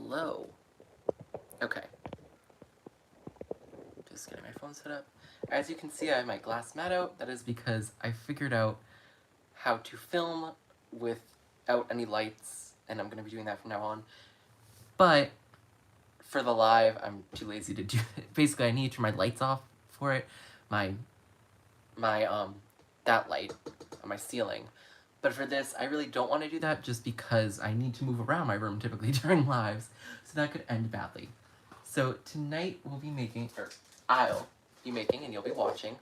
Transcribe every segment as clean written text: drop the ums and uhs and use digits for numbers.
Hello. Okay. Just getting my phone set up. As you can see, I have my glass mat out. That is because I figured out how to film without any lights, and I'm going to be doing that from now on. But for the live, I'm too lazy to do it. Basically, I need to turn my lights off for it. That light on my ceiling. But for this, I really don't want to do that just because I need to move around my room typically during lives, so that could end badly. So tonight we'll be making, or I'll be making, and you'll be watching,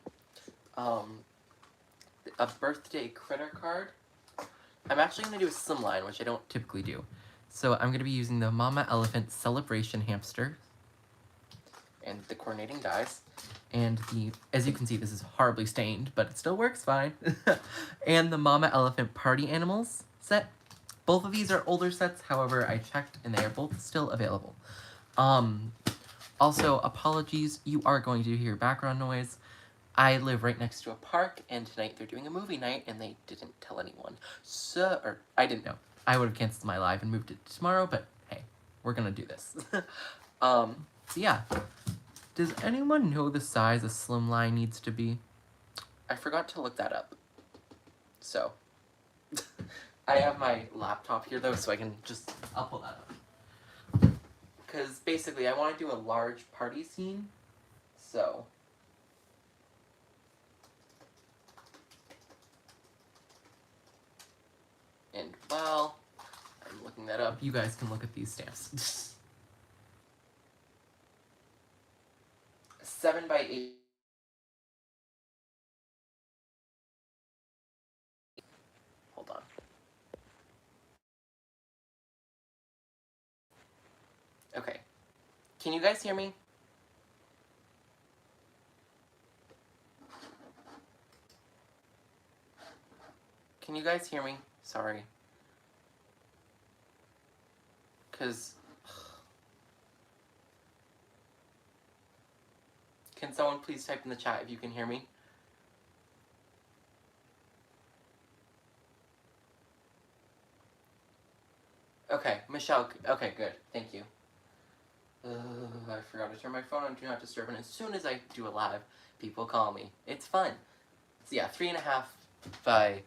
a birthday critter card. I'm actually going to do a slimline, which I don't typically do. So I'm going to be using the Mama Elephant Celebration Hamster and the coordinating dies. And as you can see, this is horribly stained, but it still works fine. And the Mama Elephant Party Animals set. Both of these are older sets, however, I checked and they are both still available. Also, apologies, you are going to hear background noise. I live right next to a park, and tonight they're doing a movie night, and they didn't tell anyone. Or I didn't know. I would have canceled my live and moved it to tomorrow, but hey, we're gonna do this. So yeah. Does anyone know the size a slimline needs to be? I forgot to look that up. So, I have my laptop here though, so I'll pull that up. Because basically I want to do a large party scene, so. And while I'm looking that up, you guys can look at these stamps. 7x8. Hold on. Okay. Can you guys hear me? Can you guys hear me? Sorry. Because... Can someone please type in the chat if you can hear me? Okay, Michelle, okay, good, thank you. I forgot to turn my phone on Do Not Disturb, and as soon as I do a live, people call me. It's fun. So yeah, 3.5 by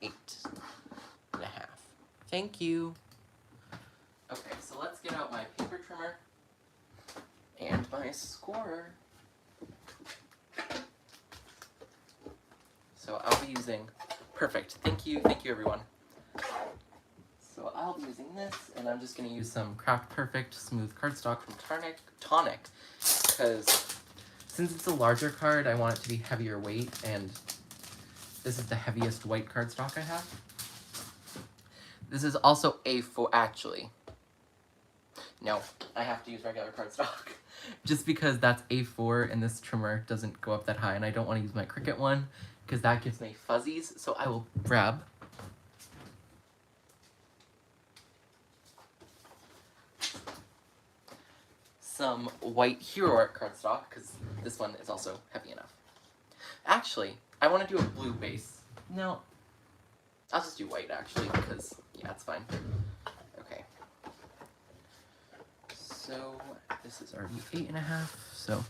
8.5. Thank you. Okay, so let's get out my paper trimmer and my scorer. So I'll be using, perfect, thank you everyone. So I'll be using this, and I'm just going to use some Craft Perfect Smooth cardstock from Tonic, because since it's a larger card, I want it to be heavier weight, and this is the heaviest white cardstock I have. This is also A4, actually. No, I have to use regular cardstock. Just because that's A4 and this trimmer doesn't go up that high, and I don't want to use my Cricut one, because that gives me fuzzies, so I will grab some white Hero Art cardstock, because this one is also heavy enough. Actually, I want to do a blue base. No, I'll just do white, actually, because, yeah, it's fine. Okay. So, this is already 8.5, so,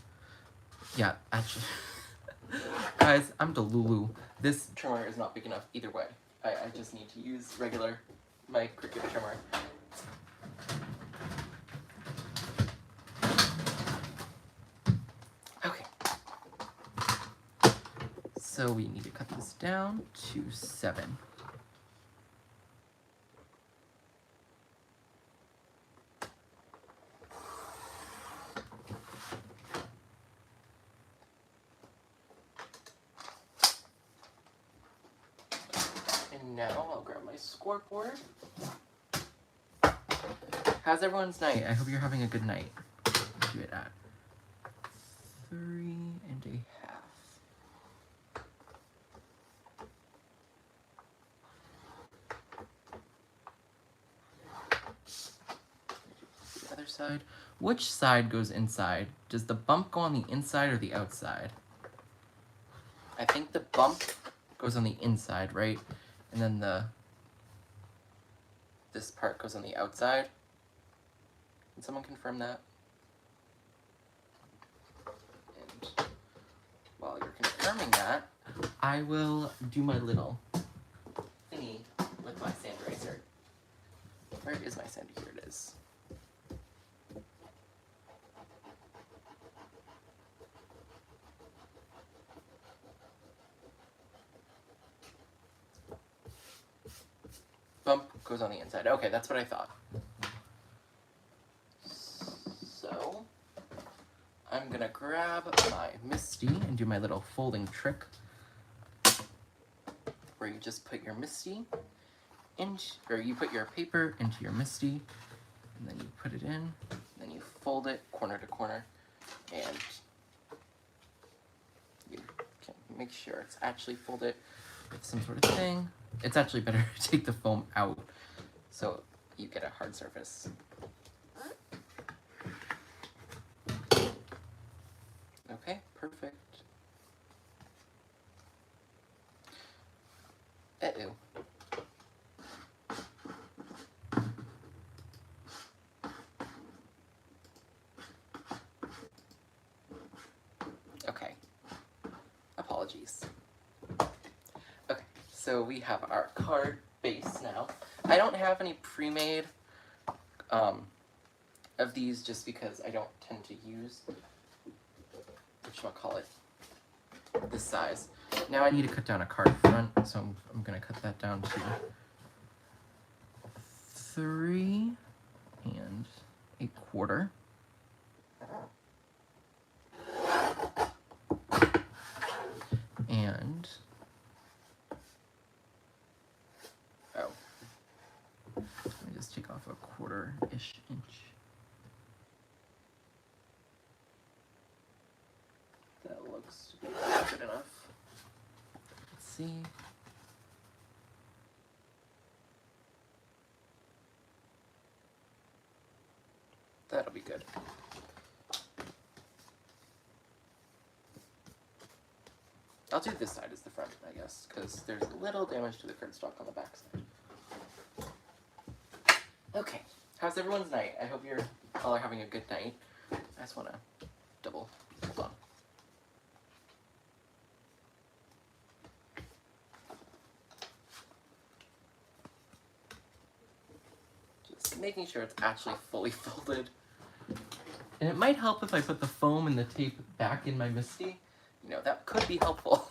yeah, actually, guys, I'm Delulu. This trimmer is not big enough either way. I just need to use my Cricut trimmer. Okay. So we need to cut this down to 7. And now I'll grab my scoreboard. How's everyone's night? I hope you're having a good night. Do it at 3.5. The other side. Which side goes inside? Does the bump go on the inside or the outside? I think the bump goes on the inside, right? And then this part goes on the outside. Can someone confirm that? And while you're confirming that, I will do my little thingy with my sand eraser. Where is my sand? Here it is. Bump goes on the inside. Okay, that's what I thought. So, I'm gonna grab my Misty and do my little folding trick where you just put your Misty or you put your paper into your Misty, and then you put it in, and then you fold it corner to corner, and you can make sure it's actually folded with some sort of thing. It's actually better to take the foam out so you get a hard surface. Okay, perfect. Uh-oh. Okay. Apologies. Okay, so we have our card base now. I don't have any pre-made of these just because I don't tend to use whatchamacallit, this size. Now I need to cut down a card front, so I'm going to cut that down to 3 1/4. And let me just take off a 1/4-ish inch. That looks good enough. Let's see. That'll be good. I'll do this side as the front, I guess, because there's a little damage to the cardstock on the back side. Okay, how's everyone's night? I hope you're all are having a good night. I just want to double, hold on. Just making sure it's actually fully folded. And it might help if I put the foam and the tape back in my Misty. You know, that could be helpful.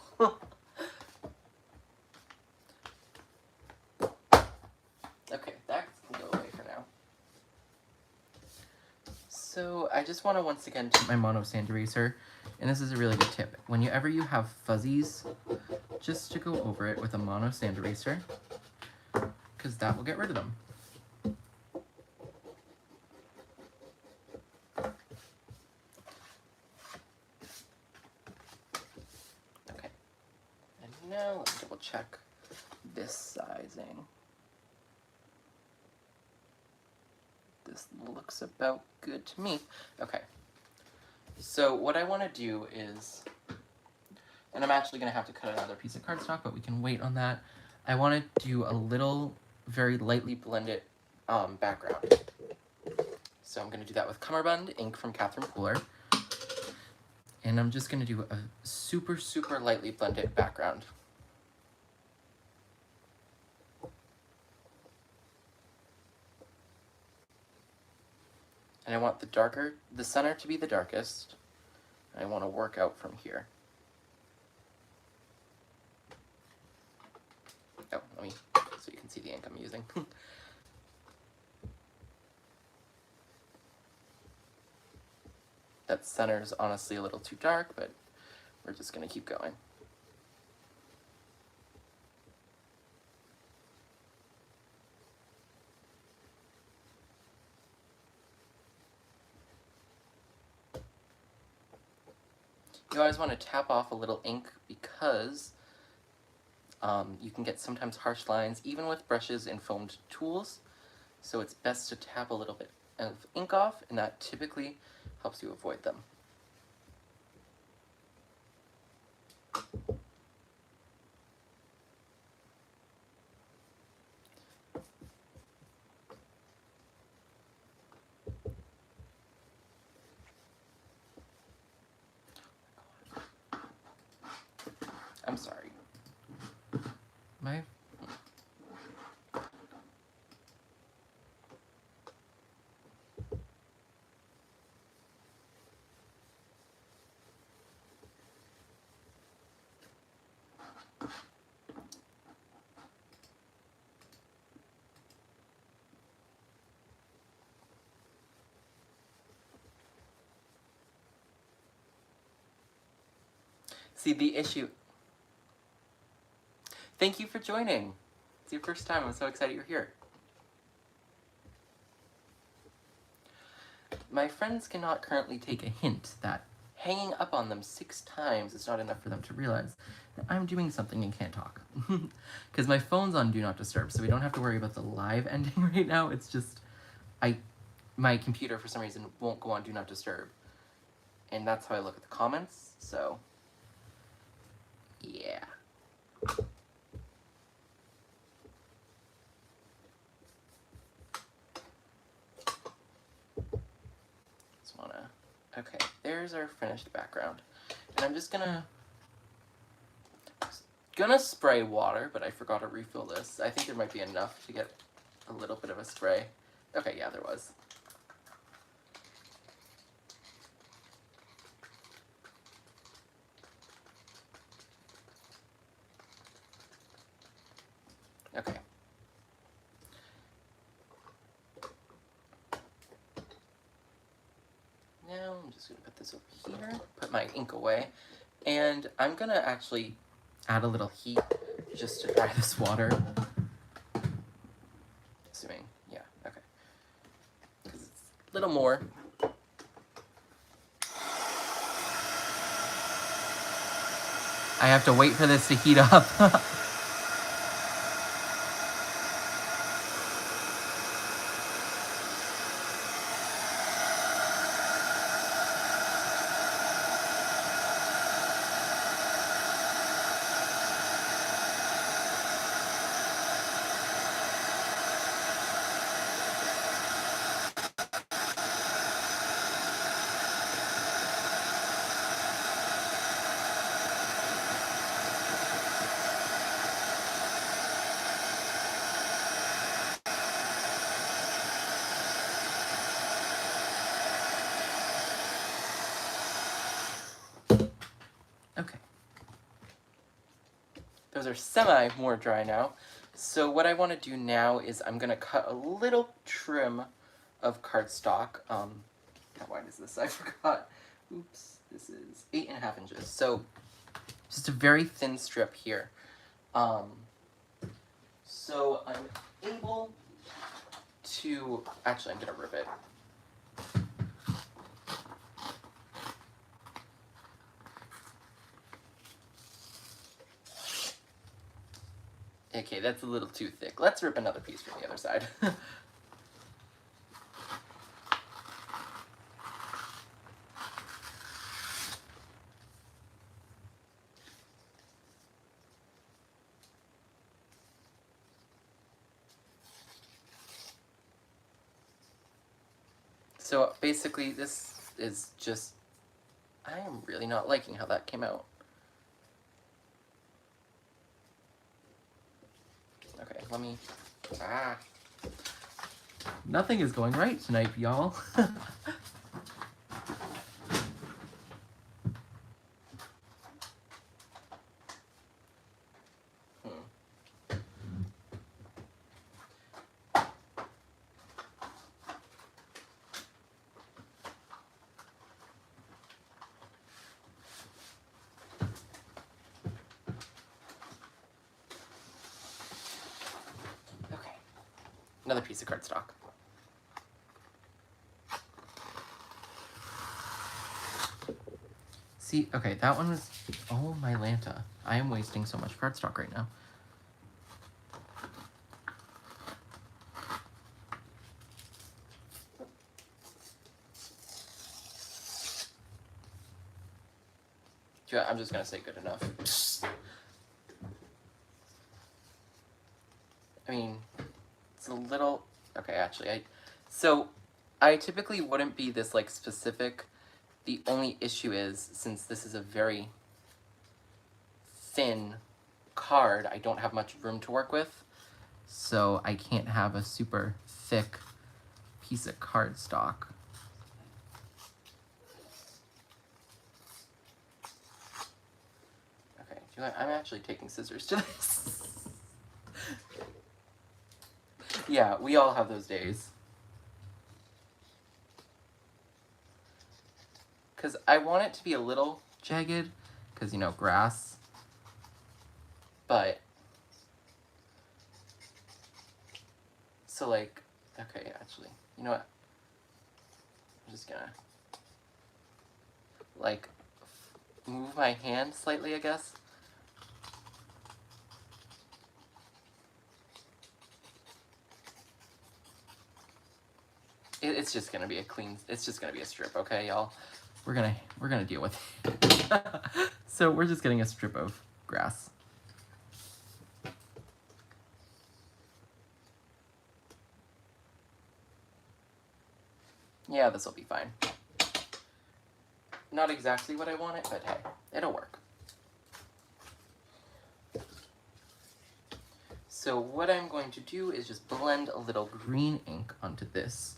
Okay, that can go away for now. So I just want to once again take my mono sand eraser, and this is a really good tip. Whenever you have fuzzies, just to go over it with a mono sand eraser, because that will get rid of them. Okay, and now let's double check this sizing. This looks about good to me. Okay, so what I want to do is, and I'm actually going to have to cut another piece of cardstock, but we can wait on that. I want to do a little, very lightly blended background. So I'm going to do that with Cummerbund ink from Catherine Pooler. And I'm just going to do a super, super lightly blended background. And I want the center to be the darkest. And I want to work out from here. Oh, let me, so you can see the ink I'm using. That center is honestly a little too dark, but we're just going to keep going. You always want to tap off a little ink because you can get sometimes harsh lines even with brushes and foamed tools. So it's best to tap a little bit of ink off, and that typically helps you avoid them. My... See, the issue... Thank you for joining. It's your first time. I'm so excited you're here. My friends cannot currently take a hint that hanging up on them 6 times is not enough for them to realize that I'm doing something and can't talk. Because my phone's on Do Not Disturb, so we don't have to worry about the live ending right now. It's just, my computer, for some reason, won't go on Do Not Disturb. And that's how I look at the comments, so... yeah. Just wanna... okay, there's our finished background. And I'm just gonna spray water, but I forgot to refill this. I think there might be enough to get a little bit of a spray. Okay, yeah, there was. Okay. Now I'm just gonna put this over here, put my ink away, and I'm gonna actually add a little heat just to dry this water. Assuming, yeah, okay. Because it's a little more. I have to wait for this to heat up. Okay. Those are semi more dry now. So what I want to do now is I'm going to cut a little trim of cardstock. How wide is this? I forgot. Oops. This is 8.5 inches. So just a very thin strip here. So I'm able to... actually, I'm going to rip it. Okay, that's a little too thick. Let's rip another piece from the other side. So basically this is just... I am really not liking how that came out. Okay, let me... ah. Nothing is going right tonight, y'all. Another piece of cardstock. See, okay, that one was... oh, my Lanta. I am wasting so much cardstock right now. I'm just gonna say good enough. I mean... it's a little... okay, actually, so, I typically wouldn't be this, like, specific. The only issue is, since this is a very thin card, I don't have much room to work with, so I can't have a super thick piece of cardstock. Okay, I'm actually taking scissors to this. Yeah, we all have those days. Because I want it to be a little jagged, because, you know, grass. But, so like, okay, actually, you know what? I'm just gonna, like, move my hand slightly, I guess. It's just gonna be a clean, it's just gonna be a strip, okay, y'all? We're gonna deal with it. So we're just getting a strip of grass. Yeah, this will be fine. Not exactly what I wanted, but hey, it'll work. So what I'm going to do is just blend a little green ink onto this.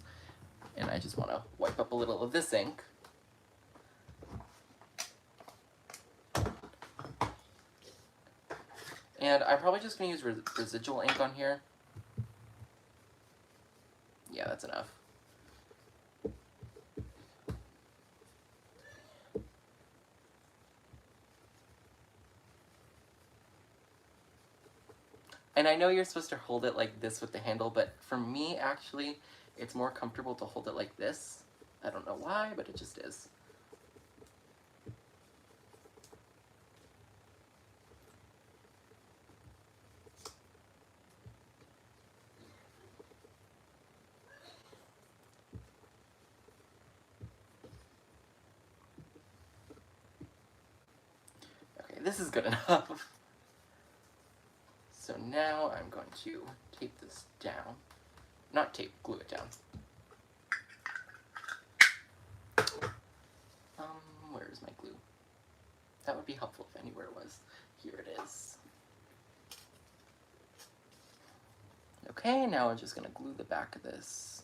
And I just want to wipe up a little of this ink. And I'm probably just going to use residual ink on here. Yeah, that's enough. And I know you're supposed to hold it like this with the handle, but for me, actually, it's more comfortable to hold it like this. I don't know why, but it just is. Okay, this is good enough. So now I'm going to tape this down. Not tape, glue it down. Where's my glue? That would be helpful if I knew where it was. Here it is. Okay, now we're just going to glue the back of this.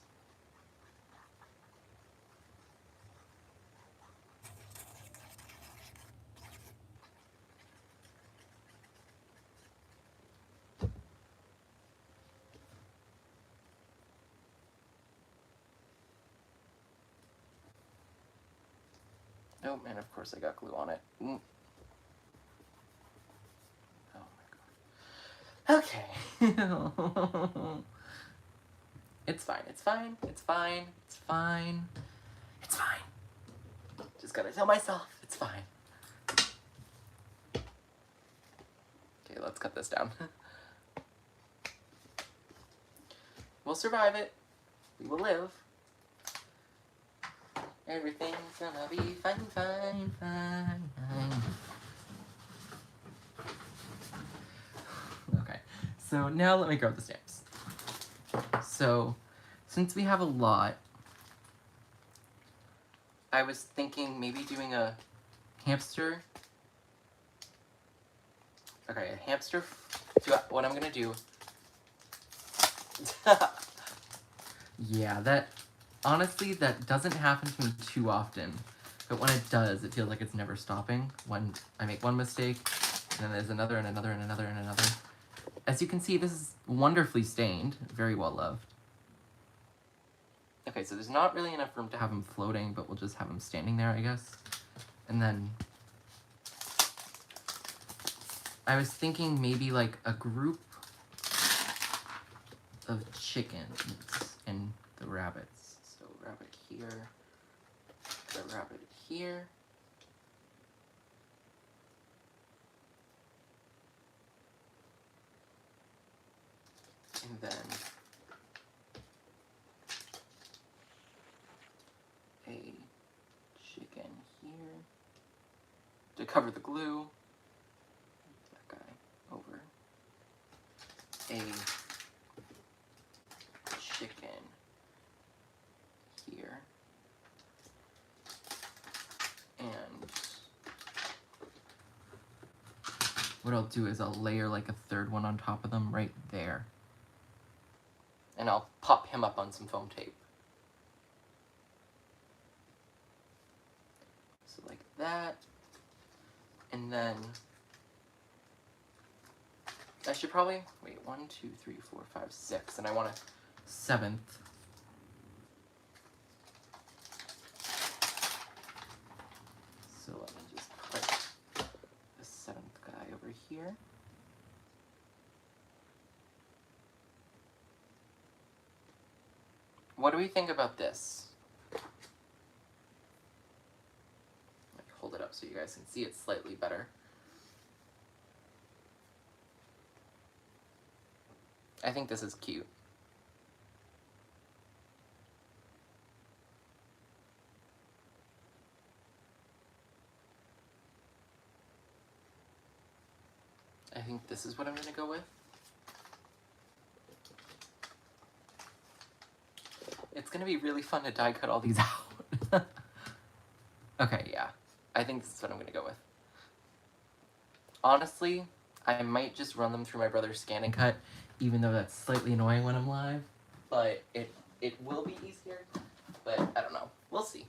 Oh, and of course I got glue on it. Oh my god. Okay. It's fine, it's fine, it's fine, it's fine. It's fine. Just gotta tell myself it's fine. Okay, let's cut this down. We'll survive it. We will live. Everything's gonna be fine, fine, fine, fine. Okay, so now let me grab the stamps. So, since we have a lot, I was thinking maybe doing a hamster. Okay, a hamster. What I'm gonna do. Yeah, that. Honestly, that doesn't happen to me too often. But when it does, it feels like it's never stopping. When I make one mistake, and then there's another, and another, and another, and another. As you can see, this is wonderfully stained. Very well loved. Okay, so there's not really enough room to have him floating, but we'll just have him standing there, I guess. And then I was thinking maybe like a group of chickens and the rabbits. So rabbit here, the rabbit here. And then a chicken here to cover the glue. That guy over. A chicken here. And what I'll do is I'll layer like a third one on top of them right there. And I'll pop him up on some foam tape. So like that. And then I should probably, wait, 1, 2, 3, 4, 5, 6, and I want a 7th. So let me just put the 7th guy over here. What do we think about this? Let me hold it up so you guys can see it slightly better. I think this is cute. I think this is what I'm gonna go with. It's gonna be really fun to die cut all these out. Okay, yeah. I think this is what I'm gonna go with. Honestly, I might just run them through my brother's scan and cut, even though that's slightly annoying when I'm live. But it will be easier, but I don't know. We'll see.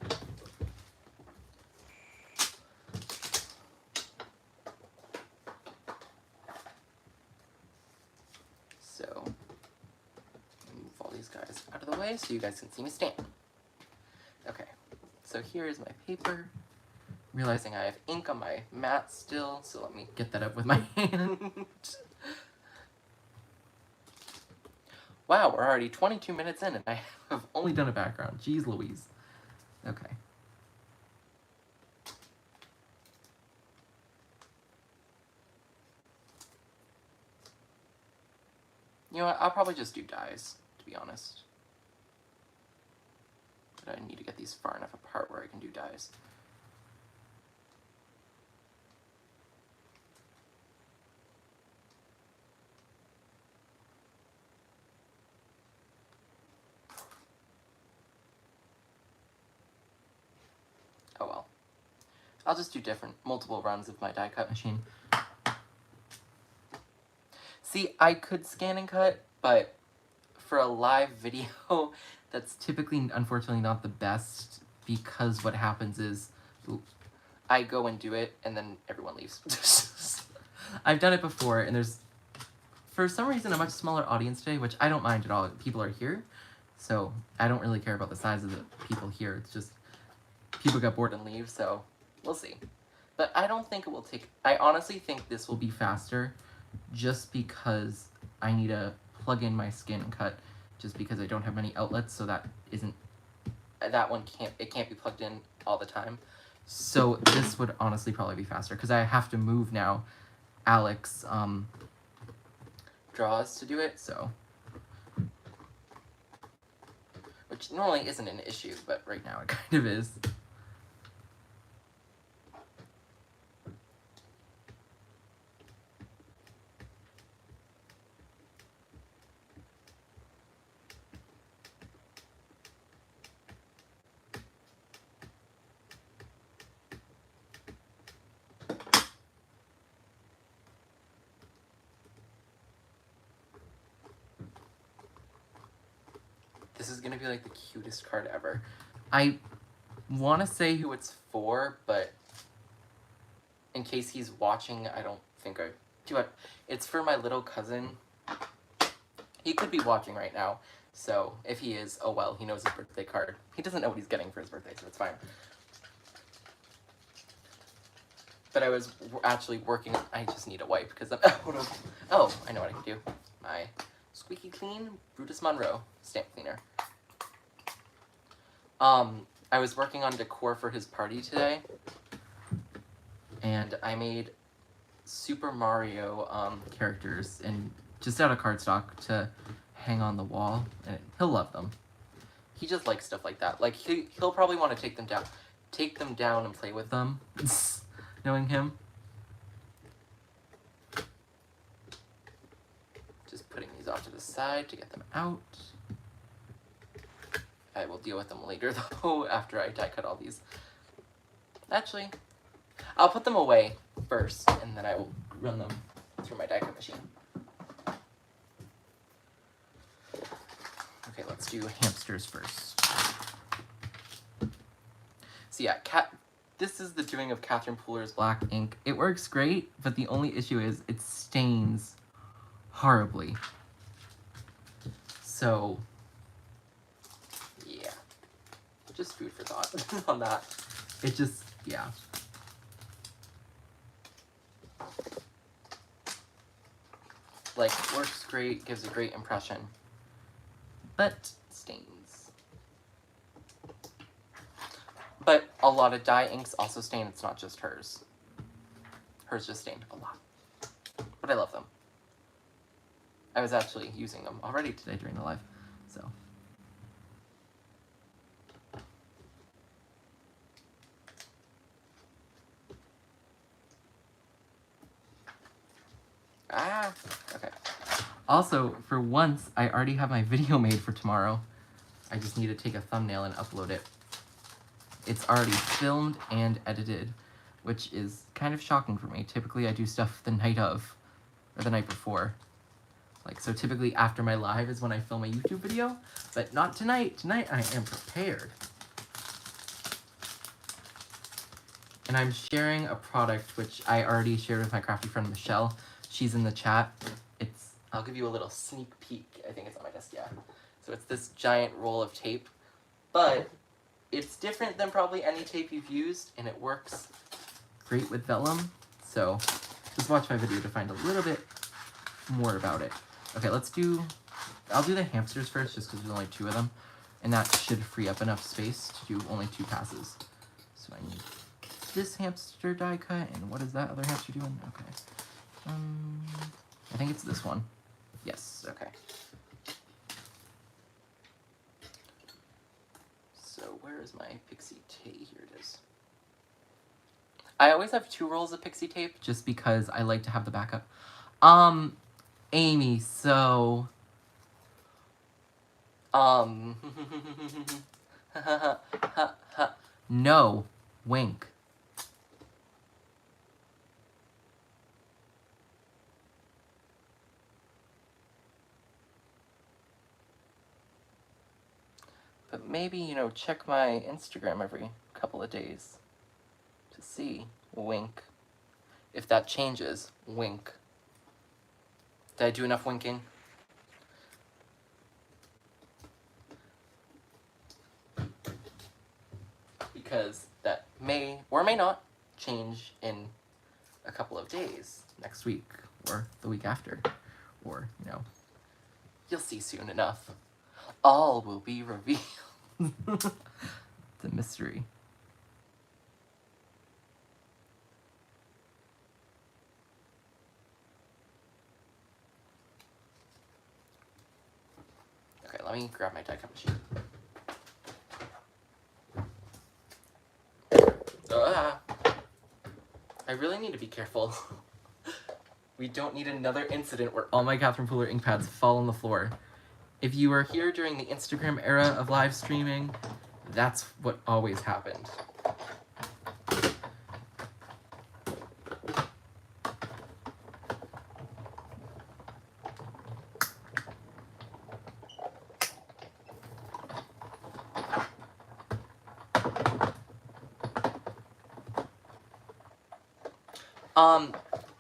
So, move all these guys out of the way so you guys can see me stand. Okay, so here is my paper. Realizing I have ink on my mat still, so let me get that up with my hand. Wow, we're already 22 minutes in and I have only done a background. Jeez Louise. Okay. You know what, I'll probably just do dyes, to be honest. But I need to get these far enough apart where I can do dyes. Oh well. I'll just do multiple runs of my die cut machine. See, I could scan and cut, but for a live video, that's typically, unfortunately, not the best, because what happens is I go and do it, and then everyone leaves. I've done it before, and there's, for some reason, a much smaller audience today, which I don't mind at all. People are here, so I don't really care about the size of the people here. It's just people get bored and leave, so we'll see. But I don't think it will take... I honestly think this will be faster, just because I need to plug in my scan and cut, just because I don't have many outlets, so that one can't be plugged in all the time. So this would honestly probably be faster, because I have to move now Alex draws to do it, so... Which normally isn't an issue, but right now it kind of is. This is gonna be like the cutest card ever. I want to say who it's for, but in case he's watching, I don't think I do it. It's for my little cousin. He could be watching right now, so if he is, oh well, he knows his birthday card. He doesn't know what he's getting for his birthday, so it's fine. But I was actually working, I just need a wipe because I'm out of, oh, I know what I can do. My Squeaky Clean Brutus Monroe stamp cleaner. I was working on decor for his party today, and I made Super Mario characters and just out of cardstock to hang on the wall, and he'll love them. He just likes stuff like that. Like he'll probably want to take them down and play with them, knowing him. Just putting these off to the side to get them out. I will deal with them later, though, after I die cut all these. Actually, I'll put them away first, and then I will run them through my die cut machine. Okay, let's do hamsters first. So yeah, this is the doing of Catherine Pooler's black ink. It works great, but the only issue is it stains horribly. So, yeah. Just food for thought on that. It just, yeah. Like, works great, gives a great impression, but stains. But a lot of dye inks also stain, it's not just hers. Hers just stained a lot. But I love them. I was actually using them already today during the live, so. Okay. Also, for once, I already have my video made for tomorrow. I just need to take a thumbnail and upload it. It's already filmed and edited, which is kind of shocking for me. Typically, I do stuff the night of, or the night before. Like, so typically after my live is when I film a YouTube video, but not tonight. Tonight, I am prepared. And I'm sharing a product, which I already shared with my crafty friend, Michelle. She's in the chat. I'll give you a little sneak peek. I think it's on my desk, yeah. So it's this giant roll of tape, but it's different than probably any tape you've used, and it works great with vellum. So just watch my video to find a little bit more about it. Okay, I'll do the hamsters first, just because there's only 2 of them, and that should free up enough space to do only 2 passes. So I need this hamster die cut, and what is that other hamster doing? Okay. I think it's this one. Yes, okay. So where is my pixie tape? Here it is. I always have 2 rolls of pixie tape just because I like to have the backup. Amy, so no, wink. But maybe, you know, check my Instagram every couple of days to see. Wink. If that changes, wink. Did I do enough winking? Because that may or may not change in a couple of days, next week, or the week after, or, you know, you'll see soon enough. All will be revealed. It's a mystery. Okay, let me grab my die cut machine. I really need to be careful. We don't need another incident where all my Catherine Pooler ink pads fall on the floor. If you were here during the Instagram era of live streaming, that's what always happened.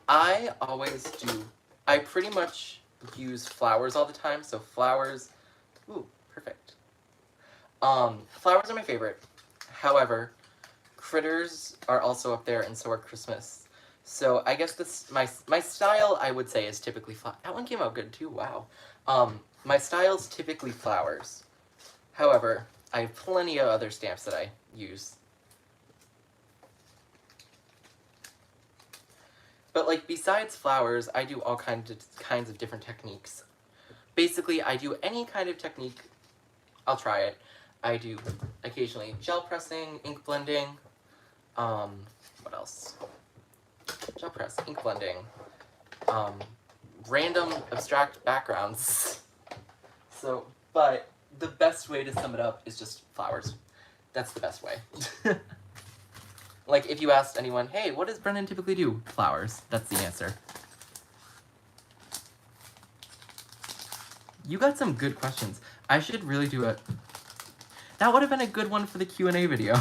I always do. I pretty much use flowers all the time, so flowers, ooh, perfect. Flowers are my favorite. However, critters are also up there, and so are Christmas. So I guess this, my style, I would say, is typically that one came out good too, wow. My style's typically flowers. However, I have plenty of other stamps that I use. But, like, besides flowers, I do all kinds of different techniques. Basically, I do any kind of technique, I'll try it. I do occasionally gel pressing, ink blending, what else? Gel press, ink blending, random abstract backgrounds. So, but the best way to sum it up is just flowers. That's the best way. Like, if you asked anyone, hey, what does Brennan typically do? Flowers. That's the answer. You got some good questions. I should really do it. That would have been a good one for the Q&A video.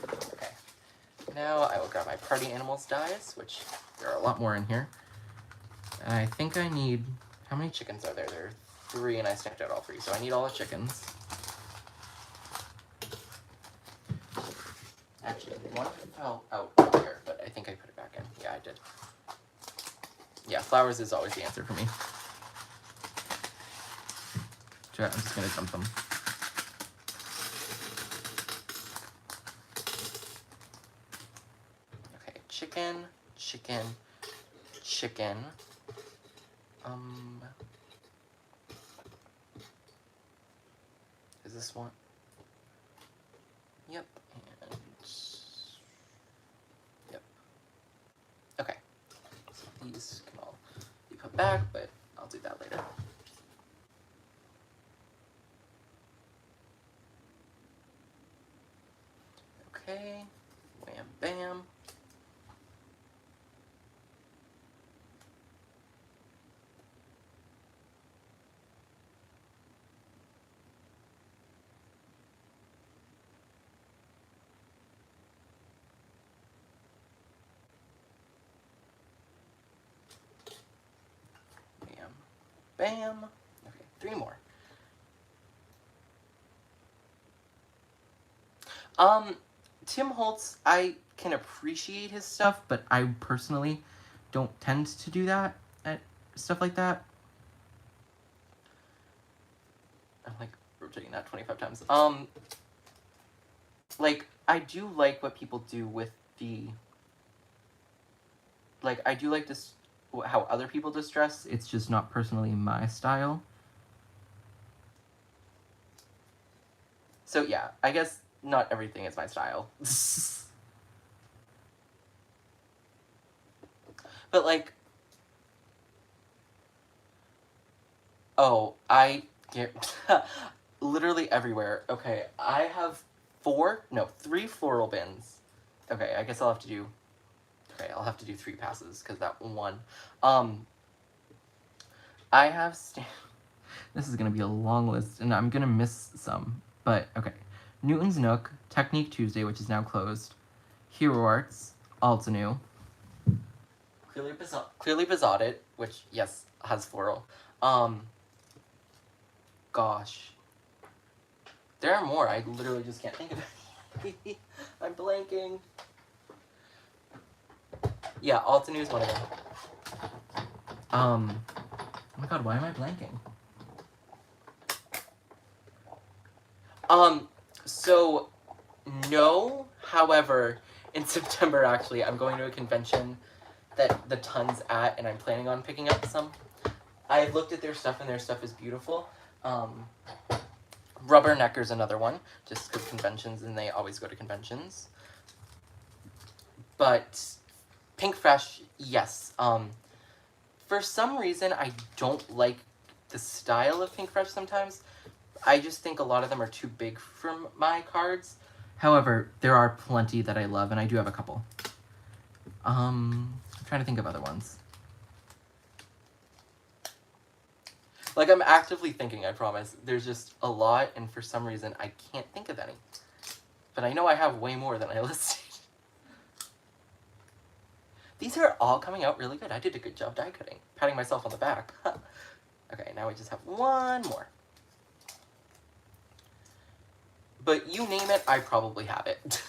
Okay. Now I will grab my Party Animals dies, which there are a lot more in here. And I think I need... How many chickens are there? There are 3, and I stacked out all 3, so I need all the chickens. Actually, one fell out here, but I think I put it back in. Yeah, I did. Yeah, flowers is always the answer for me. I'm just gonna dump them. Okay, chicken, chicken, chicken. Is this one? Yep, and yep. Okay, so these can all be put back, but I'll do that later. Okay, wham bam. Bam, bam. Okay, 3 more. Tim Holtz, I can appreciate his stuff, but I personally don't tend to do that at stuff like that. I'm like rotating that 25 times. Like, I do like what people do with the... Like, I do like this, how other people distress. It's just not personally my style. So yeah, I guess not everything is my style. But like... Oh, I get... literally everywhere. Okay, I have 3 floral bins. Okay, I guess I'll have to do... Okay, I'll have to do 3 passes, because that one... I have... This is going to be a long list, and I'm going to miss some. But, okay. Newton's Nook, Technique Tuesday, which is now closed. Hero Arts, Altenew. Clearly Besotted, which, yes, has floral. Gosh. There are more, I literally just can't think of it. I'm blanking. Yeah, Altenew is one of them. Oh my god, why am I blanking? So, no, however, in September, actually, I'm going to a convention that the Ton's at, and I'm planning on picking up some. I looked at their stuff, and their stuff is beautiful. Rubbernecker's another one, just because conventions, and they always go to conventions. But Pink Fresh, yes. For some reason, I don't like the style of Pink Fresh sometimes. I just think a lot of them are too big for my cards. However, there are plenty that I love, and I do have a couple. I'm trying to think of other ones. Like, I'm actively thinking, I promise. There's just a lot, and for some reason, I can't think of any. But I know I have way more than I listed. These are all coming out really good. I did a good job die cutting. Patting myself on the back. Okay, now we just have one more. But you name it, I probably have it.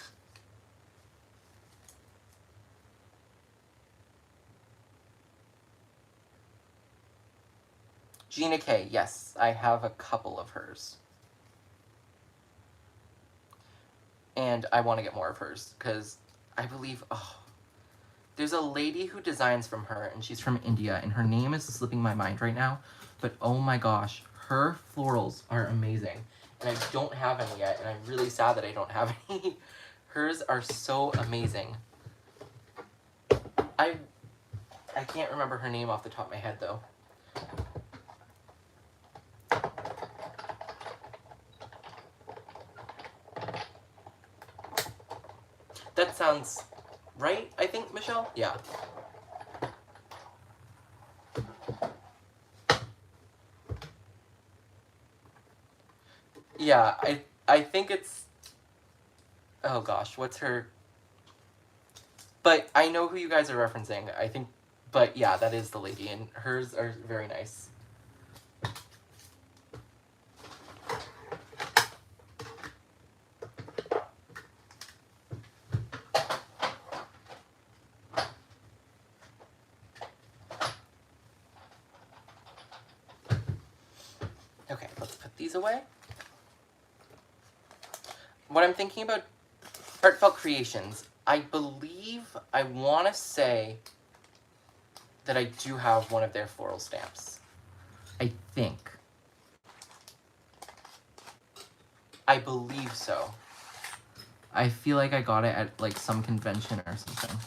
Gina K, yes, I have a couple of hers. And I want to get more of hers, because I believe, there's a lady who designs from her, and she's from India, and her name is slipping my mind right now, but oh my gosh, her florals are amazing. And I don't have any yet, and I'm really sad that I don't have any. Hers are so amazing. I can't remember her name off the top of my head, though. sounds right, I think, Michelle? Yeah. Yeah, I think it's... Oh gosh, what's her... But I know who you guys are referencing, I think... But yeah, that is the lady, and hers are very nice. Okay, let's put these away. What I'm thinking about Heartfelt Creations, I believe, I want to say that I do have one of their floral stamps. I think. I believe so. I feel like I got it at, like, some convention or something.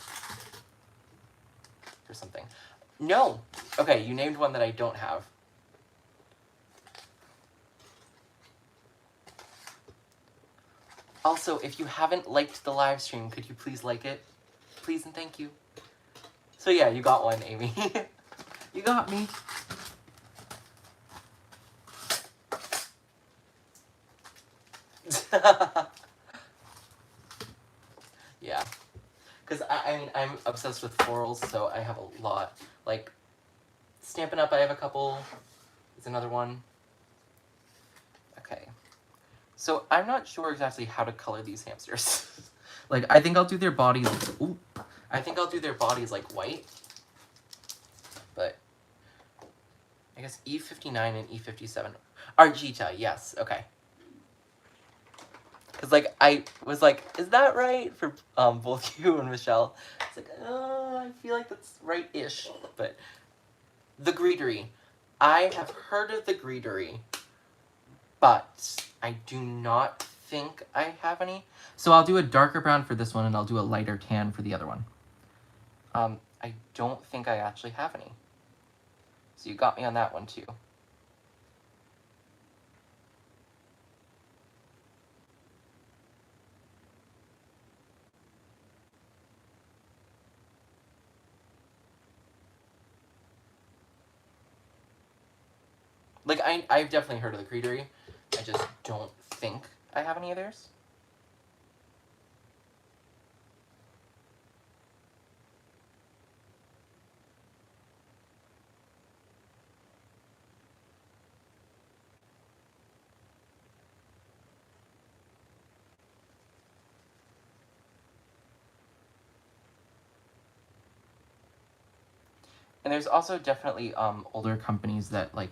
Or something. No! Okay, you named one that I don't have. Also, if you haven't liked the live stream, could you please like it? Please and thank you. So yeah, you got one, Amy. You got me. Yeah. Because, I mean, I'm obsessed with florals, so I have a lot. Like, Stampin' Up! I have a couple. There's another one. Okay. So, I'm not sure exactly how to color these hamsters. Like, I think I'll do their bodies... Ooh. I think I'll do their bodies, like, white. But... I guess E59 and E57. Argita, yes. Okay. Because, like, I was like, is that right? For both you and Michelle. It's like, I feel like that's right-ish. But the Greetery. I have heard of the Greetery, but I do not think I have any. So I'll do a darker brown for this one, and I'll do a lighter tan for the other one. I don't think I actually have any. So you got me on that one, too. Like, I've definitely heard of the Greetery. I just don't think I have any of theirs. And there's also definitely older companies that, like...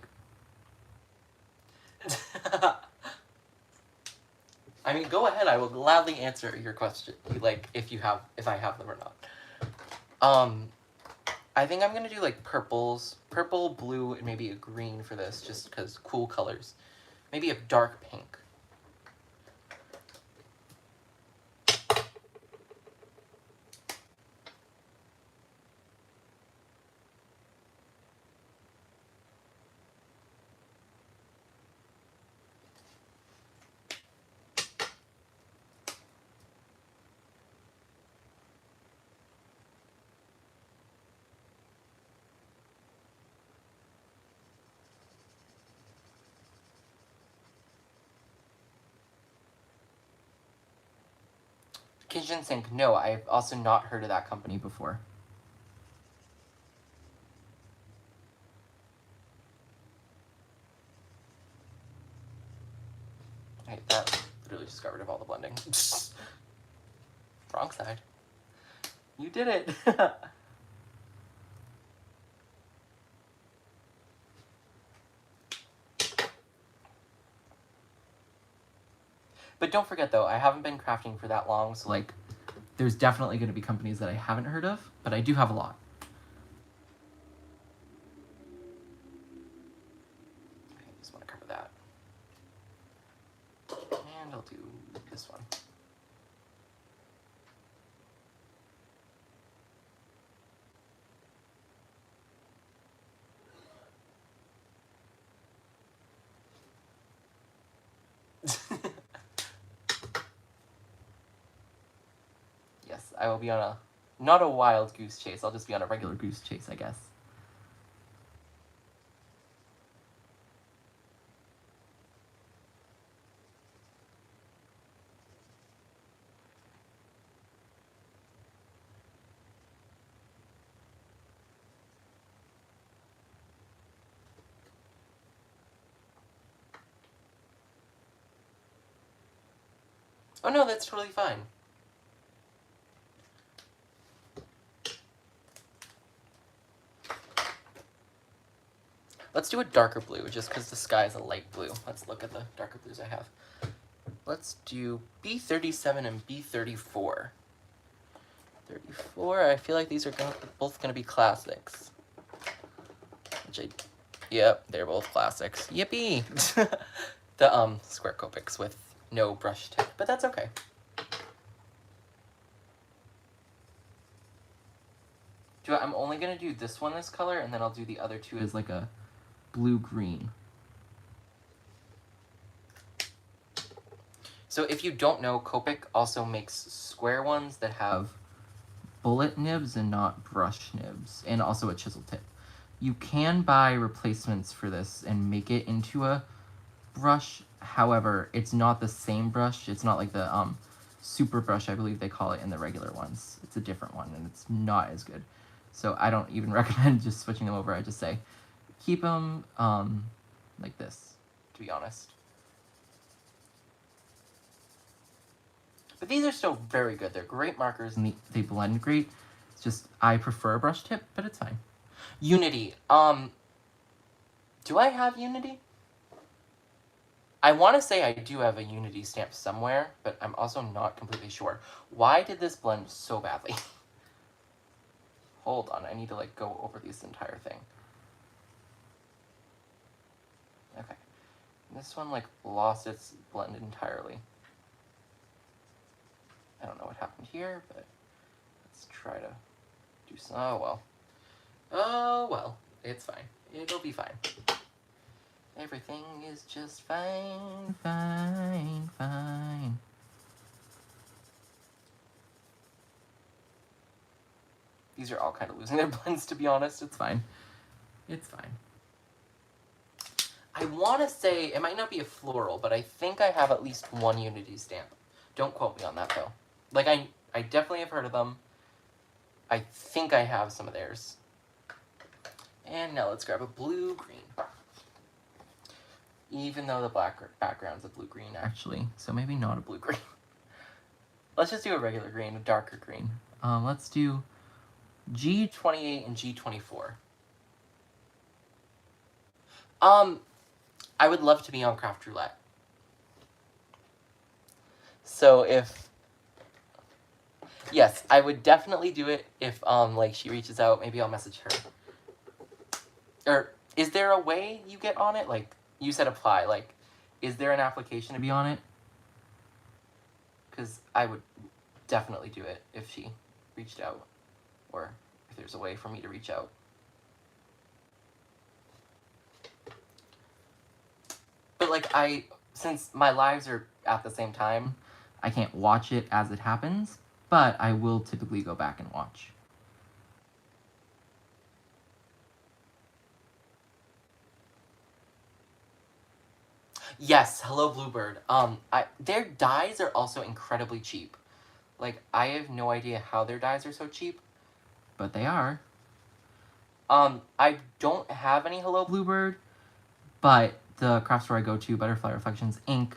I mean, go ahead. I will gladly answer your question, like, if I have them or not. I think I'm gonna do, like, purples. Purple, blue, and maybe a green for this, just because cool colors. Maybe a dark pink. Kitchen Sink, no, I've also not heard of that company before. Hey, that literally just got rid of all the blending. Wrong side. You did it! But don't forget, though, I haven't been crafting for that long, so, like, there's definitely going to be companies that I haven't heard of, but I do have a lot. Okay, I just want to cover that. And I'll do this one. Yes, I will be on a, not a wild goose chase, I'll just be on a regular goose chase, I guess. Oh no, that's totally fine. Let's do a darker blue, just because the sky is a light blue. Let's look at the darker blues I have. Let's do B37 and B34. 34, I feel like these are both going to be classics. Yep, they're both classics. Yippee! The square Copics with no brush tip, but that's okay. I'm only going to do this one this color, and then I'll do the other two as like a blue-green. So if you don't know, Copic also makes square ones that have bullet nibs and not brush nibs, and also a chisel tip. You can buy replacements for this and make it into a brush. However, it's not the same brush. It's not like the super brush, I believe they call it in the regular ones. It's a different one, and it's not as good. So I don't even recommend just switching them over. I just say keep them like this, to be honest. But these are still very good. They're great markers, and they blend great. It's just, I prefer a brush tip, but it's fine. Unity. Do I have Unity? I want to say I do have a Unity stamp somewhere, but I'm also not completely sure. Why did this blend so badly? Hold on, I need to like go over this entire thing. Okay. This one like lost its blend entirely. I don't know what happened here, but let's try to do some. Oh well. Oh well. It's fine. It'll be fine. Everything is just fine, fine, fine. These are all kind of losing their blends, to be honest. It's fine. It's fine. I want to say, it might not be a floral, but I think I have at least one Unity stamp. Don't quote me on that, though. Like, I definitely have heard of them. I think I have some of theirs. And now let's grab a blue-green. Even though the black background's a blue-green, actually. So maybe not a blue-green. Let's just do a regular green, a darker green. Let's do G28 and G24. I would love to be on Craft Roulette. So if... Yes, I would definitely do it if, like, she reaches out. Maybe I'll message her. Or, is there a way you get on it? Like, you said apply. Like, is there an application to be on it? Because I would definitely do it if she reached out. Or if there's a way for me to reach out. But, like, since my lives are at the same time, I can't watch it as it happens. But I will typically go back and watch. Yes, hello Bluebird. Their dyes are also incredibly cheap. Like, I have no idea how their dyes are so cheap, but they are. I don't have any Hello Bluebird, but the craft store I go to, Butterfly Reflections Inc.,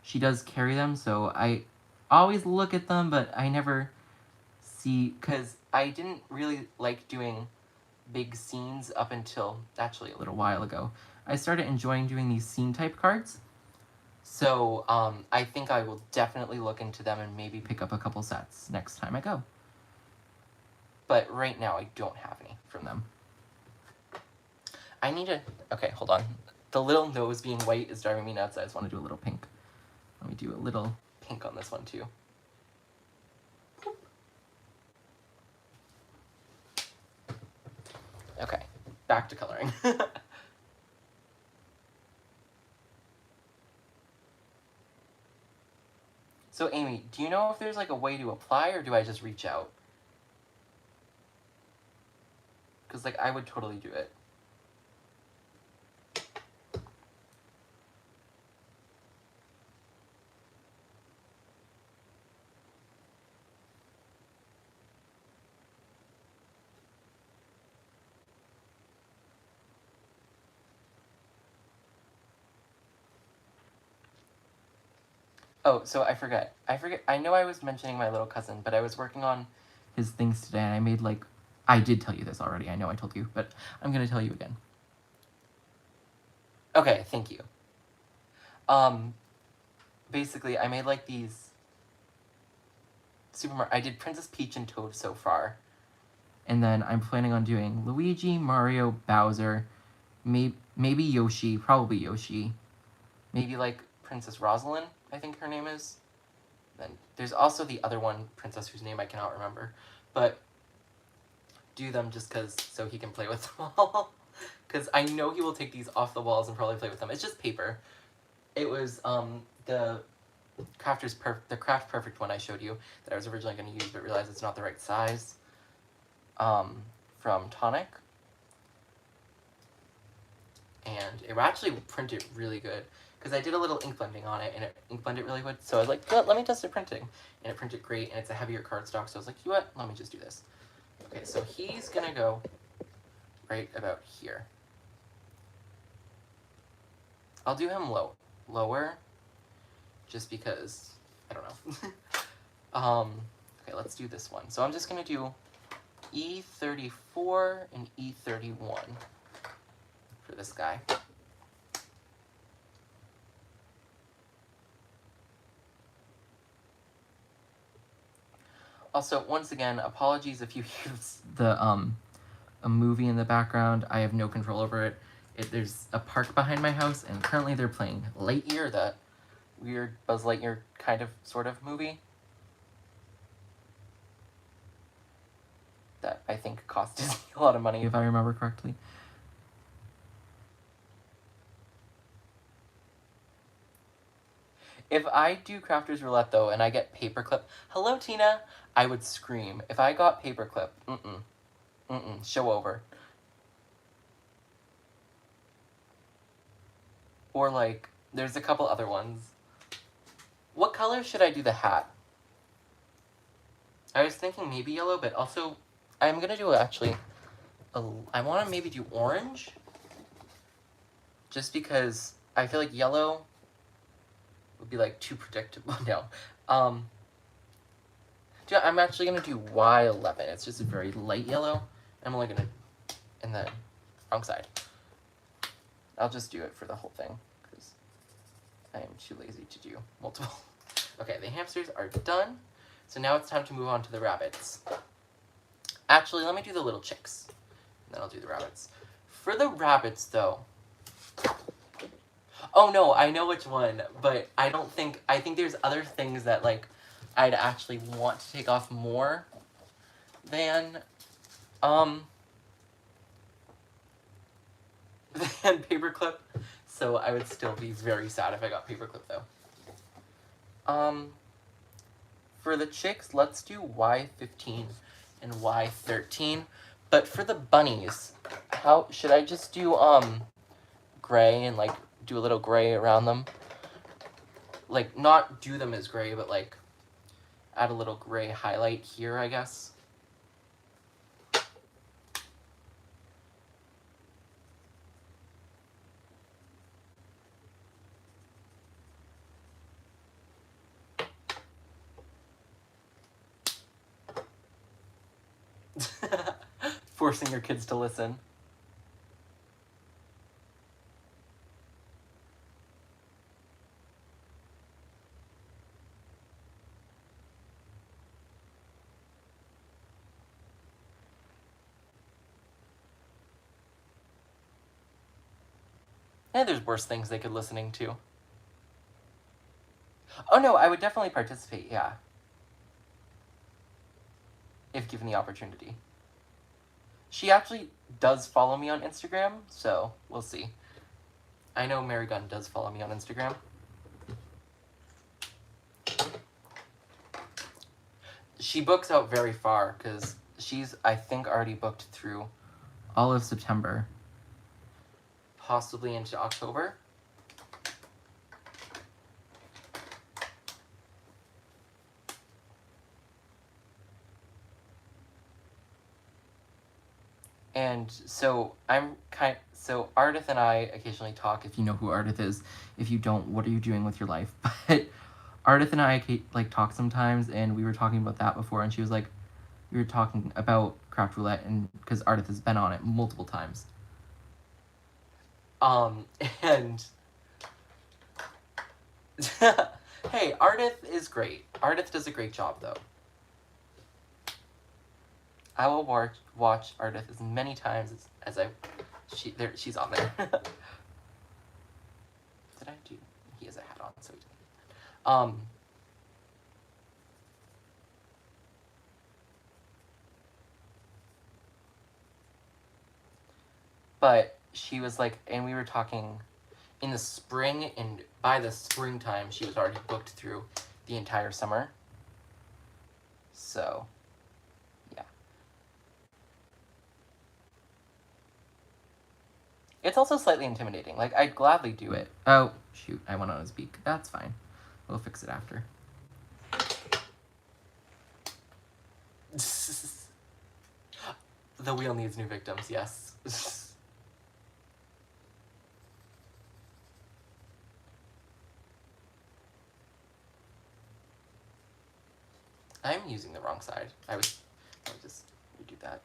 she does carry them, so I always look at them, but I never see, because I didn't really like doing big scenes up until, actually, a little while ago. I started enjoying doing these scene-type cards, so I think I will definitely look into them and maybe pick up a couple sets next time I go. But right now, I don't have any from them. I need to... Okay, hold on. The little nose being white is driving me nuts. I just want to do a little pink. Let me do a little pink on this one, too. Okay, back to coloring. So So Amy, do you know if there's like a way to apply, or do I just reach out? Because like I would totally do it. Oh, so I forget. I know I was mentioning my little cousin, but I was working on his things today, and I made like... I did tell you this already. I know I told you, but I'm going to tell you again. Okay, thank you. Basically, I made like these... I did Princess Peach and Toad so far. And then I'm planning on doing Luigi, Mario, Bowser, maybe Yoshi, probably Yoshi. Maybe like Princess Rosalind, I think her name is. Then there's also the other one, princess whose name I cannot remember. But do them just because, so he can play with them all. Because I know he will take these off the walls and probably play with them. It's just paper. It was the Craft Perfect one I showed you that I was originally going to use but realized it's not the right size. From Tonic. And it actually printed really good because I did a little ink blending on it and it ink blended really good. So I was like, let me test the printing. And it printed great and it's a heavier cardstock. So I was like, you know what? Let me just do this. Okay, so he's going to go right about here. I'll do him lower just because, I don't know. Okay, let's do this one. So I'm just going to do E34 and E31 for this guy. Also, once again, apologies if you hear the a movie in the background. I have no control over it. There's a park behind my house, and currently they're playing Lightyear, that weird Buzz Lightyear kind of, sort of movie. That I think cost Disney a lot of money, if I remember correctly. If I do Crafters Roulette, though, and I get Paperclip... Hello, Tina! I would scream. If I got Paperclip, show over. Or, like, there's a couple other ones. What color should I do the hat? I was thinking maybe yellow, but also... I'm gonna do, actually... I want to maybe do orange. Just because I feel like yellow would be, like, too predictable. No. I'm actually going to do Y11. It's just a very light yellow. I'm only going to... And then, wrong side. I'll just do it for the whole thing, because I am too lazy to do multiple. Okay, the hamsters are done. So now it's time to move on to the rabbits. Actually, let me do the little chicks. And then I'll do the rabbits. For the rabbits, though... Oh, no, I know which one, but I don't think... I think there's other things that, like... I'd actually want to take off more than Paperclip, so I would still be very sad if I got Paperclip, though. For the chicks, let's do Y15 and Y13, but for the bunnies, how should I just do gray and like do a little gray around them? Like, not do them as gray, but like add a little gray highlight here, I guess. Forcing your kids to listen. And there's worse things they could listening to. Oh no, I would definitely participate, yeah. If given the opportunity. She actually does follow me on Instagram, so we'll see. I know Mary Gunn does follow me on Instagram. she books out very far, because she's, I think, already booked through all of September. Possibly into October. And so so Ardith and I occasionally talk, if you know who Ardith is. If you don't, what are you doing with your life? But Ardith and I like talk sometimes, and we were talking about that before, and she was like, we were talking about Craft Roulette, and because Ardith has been on it multiple times. And hey, Ardith is great. Ardith does a great job, though. I will watch Ardith as many times as she's on there. Did I do? He has a hat on, so he didn't. But she was like, and we were talking in the spring, and by the springtime, she was already booked through the entire summer. So, yeah. It's also slightly intimidating. Like, I'd gladly do it. Oh, shoot, I went on his beak. That's fine. We'll fix it after. The wheel needs new victims, yes. I'm using the wrong side. Let me just redo that.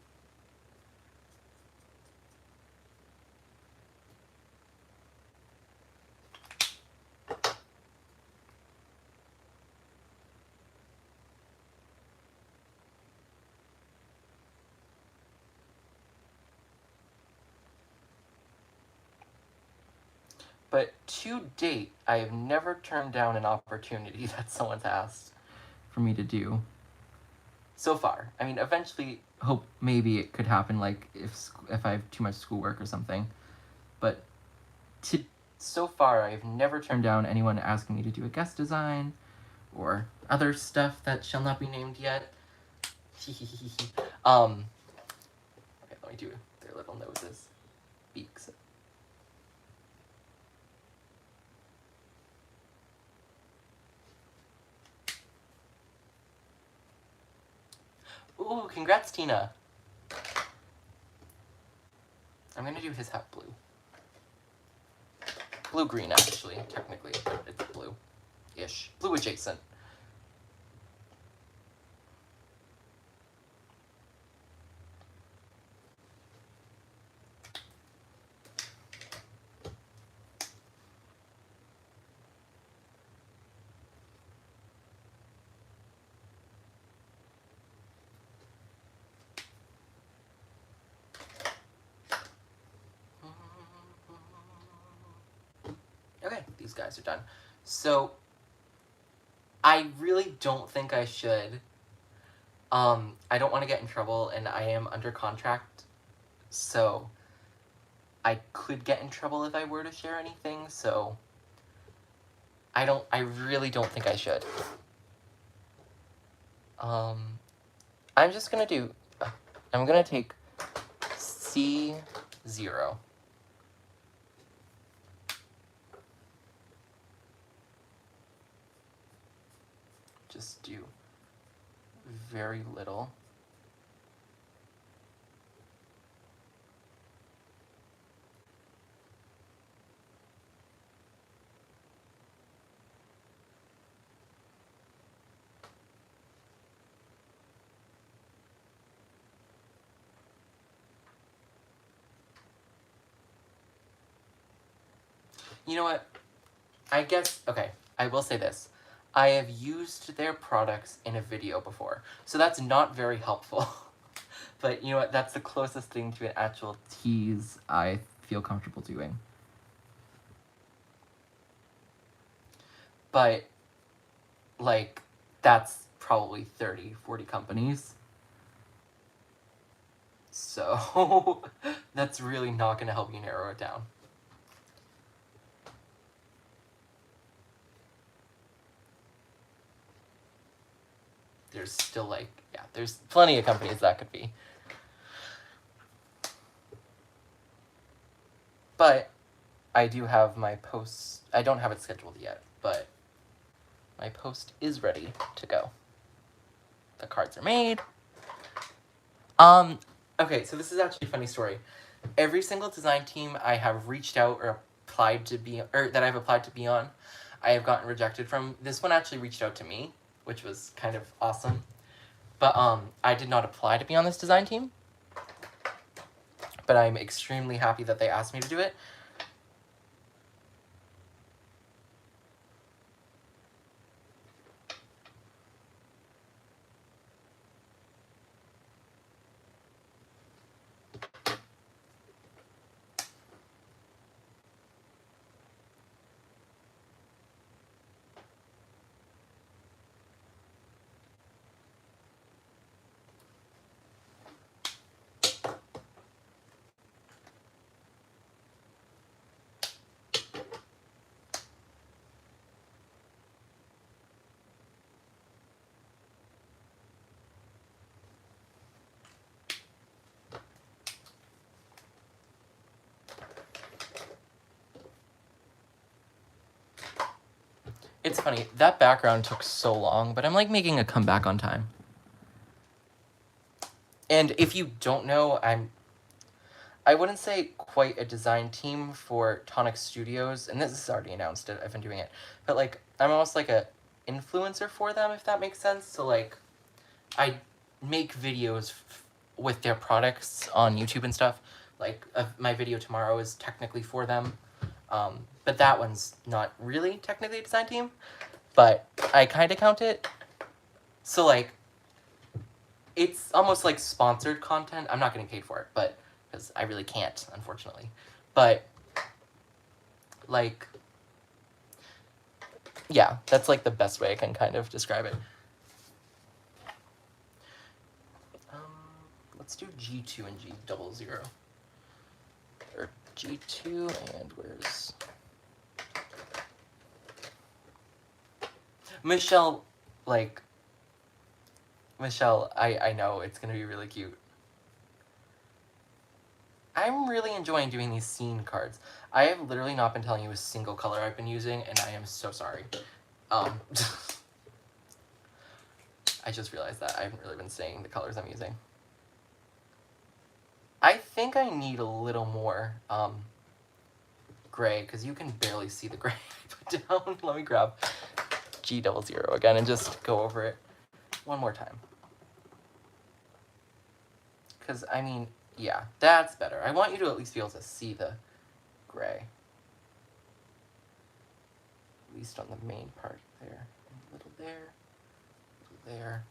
But to date, I have never turned down an opportunity that someone's asked for me to do. So far. I mean, eventually, hope maybe it could happen, like, if I have too much schoolwork or something. But so far, I've never turned down anyone asking me to do a guest design or other stuff that shall not be named yet. Okay, let me do their little noses. Beaks. Ooh, congrats, Tina. I'm gonna do his hat blue. Blue-green, actually, technically, but it's blue-ish. Blue adjacent. Okay, these guys are done. So, I really don't think I should. I don't want to get in trouble, and I am under contract, so I could get in trouble if I were to share anything, so I really don't think I should. I'm just gonna I'm gonna take C0. Just do very little. You know what? I guess, okay, I will say this. I have used their products in a video before, so that's not very helpful. But you know what? That's the closest thing to an actual tease I feel comfortable doing. But, like, that's probably 30, 40 companies. So, that's really not going to help you narrow it down. there's still like, yeah, there's plenty of companies that could be. But I do have my post. I don't have it scheduled yet, but my post is ready to go. The cards are made. Okay, so this is actually a funny story. Every single design team I have reached out or applied to be, or that I've applied to be on, I have gotten rejected from. This one actually reached out to me, which was kind of awesome. But I did not apply to be on this design team. But I'm extremely happy that they asked me to do it. It's funny, that background took so long, but I'm like making a comeback on time. And if you don't know, I wouldn't say quite a design team for Tonic Studios, and this is already announced, I've been doing it, but like, I'm almost like a influencer for them, if that makes sense. So like, I make videos with their products on YouTube and stuff. Like, my video tomorrow is technically for them. But that one's not really technically a design team, but I kind of count it. So like, it's almost like sponsored content. I'm not getting paid for it, but because I really can't, unfortunately. But like, yeah, that's like the best way I can kind of describe it. Let's do G2 and G00. Or G2 and where's Michelle? Like, Michelle, I know it's gonna be really cute. I'm really enjoying doing these scene cards. I have literally not been telling you a single color I've been using, and I am so sorry. I just realized that I haven't really been saying the colors I'm using. I think I need a little more gray, because you can barely see the gray I put down. Let me grab G00 again and just go over it one more time. Because, I mean, yeah, that's better. I want you to at least be able to see the gray. At least on the main part there. A little there, a little there,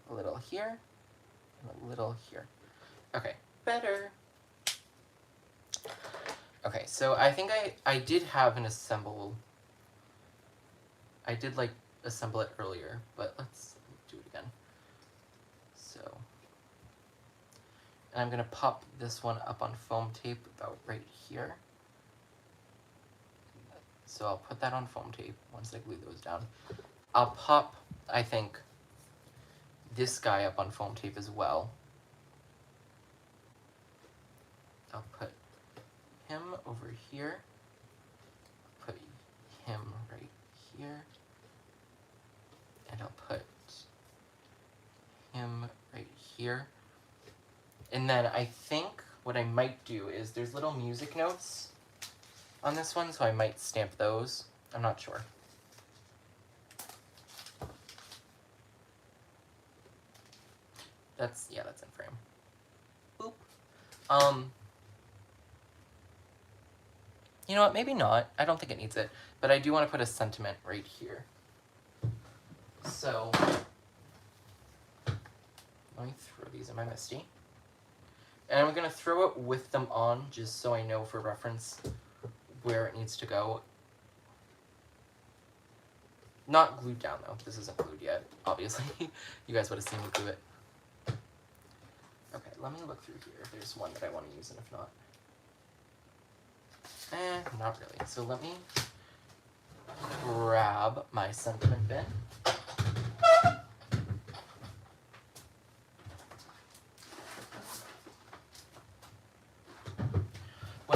a little here, and a little here. Okay, better. Okay, so I think I did have an assemble. I did like assemble it earlier, but let's do it again. So, and I'm gonna pop this one up on foam tape about right here. So I'll put that on foam tape once I glue those down. I'll pop, I think, this guy up on foam tape as well. I'll put him over here. Put him right here. And I'll put him right here. And then I think what I might do is there's little music notes on this one, so I might stamp those. I'm not sure. That's in frame. Boop. You know what, maybe not. I don't think it needs it. But I do want to put a sentiment right here. So, let me throw these in my Misty. And I'm going to throw it with them on, just so I know for reference where it needs to go. Not glued down, though. This isn't glued yet, obviously. You guys would have seen me glue it. Okay, let me look through here if there's one that I want to use, and if not... not really. So let me grab my sentiment bin.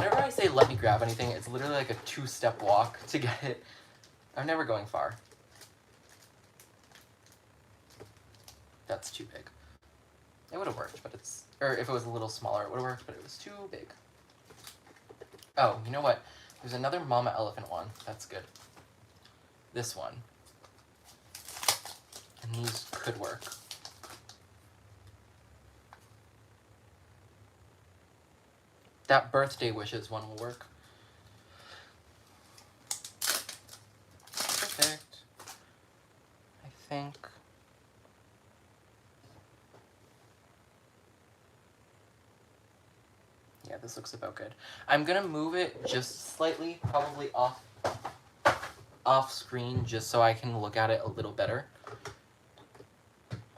Whenever I say let me grab anything, it's literally like a 2-step walk to get it. I'm never going far. That's too big. It would have worked, but it's... Or if it was a little smaller, it would have worked, but it was too big. Oh, you know what? There's another mama elephant one. That's good. This one. And these could work. That birthday wishes one will work. Perfect. I think... Yeah, this looks about good. I'm gonna move it just slightly, probably off screen, just so I can look at it a little better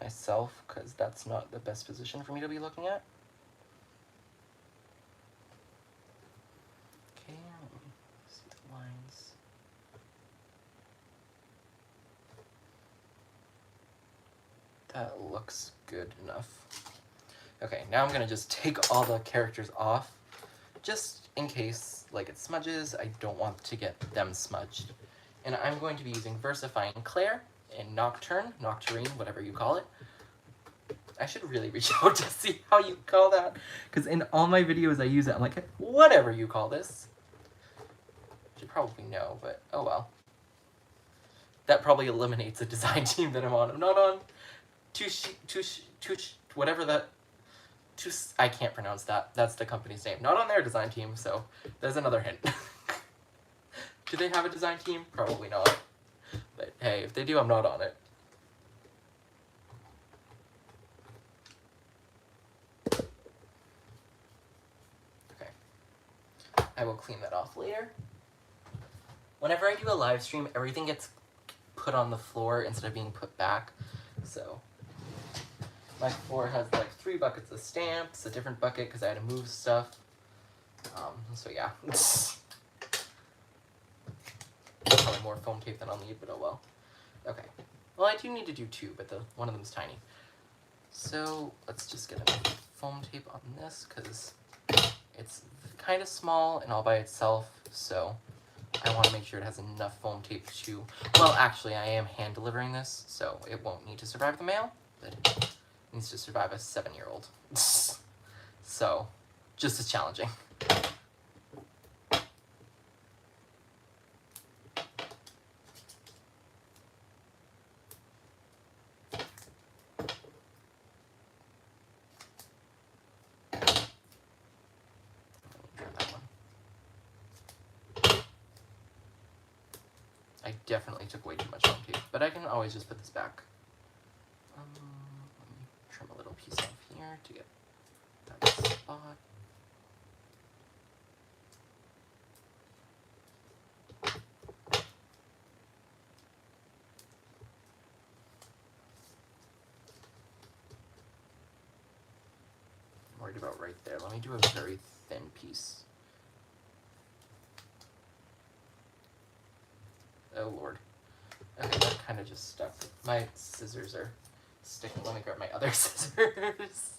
myself, because that's not the best position for me to be looking at. Okay, let me see the lines. That looks good enough. Okay, now I'm gonna just take all the characters off, just in case, like, it smudges. I don't want to get them smudged. And I'm going to be using Versifying Clair and Nocturne, whatever you call it. I should really reach out to see how you call that, because in all my videos I use it. I'm like, whatever you call this. You should probably know, but oh well. That probably eliminates a design team that I'm on. I'm not on whatever that... I can't pronounce that. That's the company's name. Not on their design team, so there's another hint. Do they have a design team? Probably not. But hey, if they do, I'm not on it. Okay. I will clean that off later. Whenever I do a live stream, everything gets put on the floor instead of being put back. So my floor has like 3 buckets of stamps, a different bucket because I had to move stuff. So yeah. Probably more foam tape than I'll need, but oh well. Okay. Well, I do need to do 2, but one of them's tiny. So let's just get enough foam tape on this because it's kind of small and all by itself. So I want to make sure it has enough foam tape to... Well, actually, I am hand delivering this, so it won't need to survive the mail, but it needs to survive a 7-year-old. So, just as challenging. I definitely took way too much foam tape, but I can always just put this back. Let me trim a little piece off here to get that spot. I'm worried about right there. Let me do a very thin piece. Oh lord. Okay, that kind of just stuck. My scissors are sticking. Let me grab my other scissors.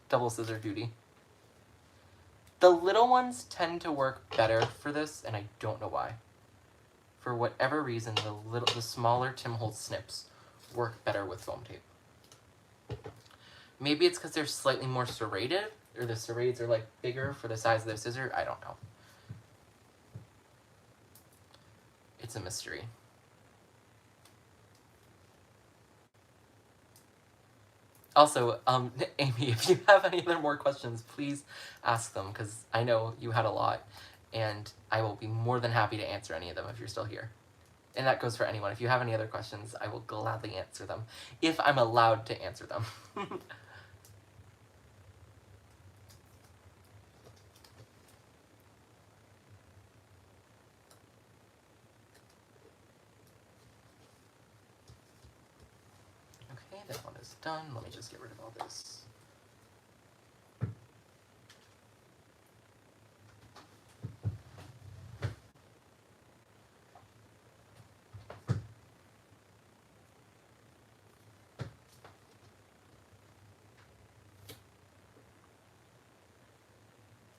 Double scissor duty. The little ones tend to work better for this, and I don't know why. For whatever reason, the smaller Tim Holtz snips work better with foam tape. Maybe it's because they're slightly more serrated, or the serrades are like bigger for the size of their scissor. I don't know. It's a mystery. Also, Amy, if you have any other more questions, please ask them, because I know you had a lot, and I will be more than happy to answer any of them if you're still here. And that goes for anyone. If you have any other questions, I will gladly answer them, if I'm allowed to answer them. Okay, that one is done. Let me just get rid of all this.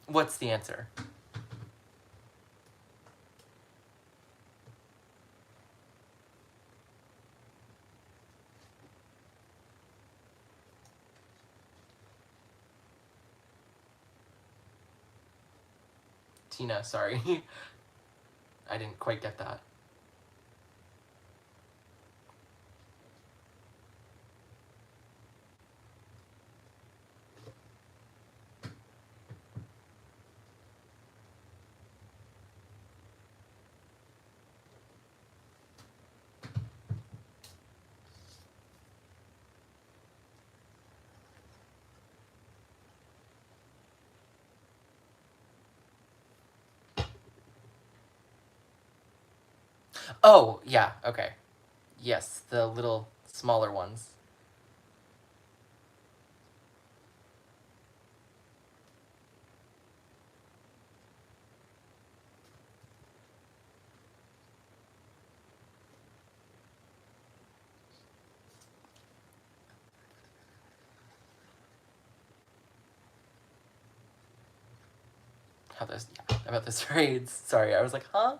What's the answer? Tina, sorry. I didn't quite get that. Oh, yeah, okay. Yes, the little smaller ones. How those, yeah, about the serrades. Sorry, I was like, huh?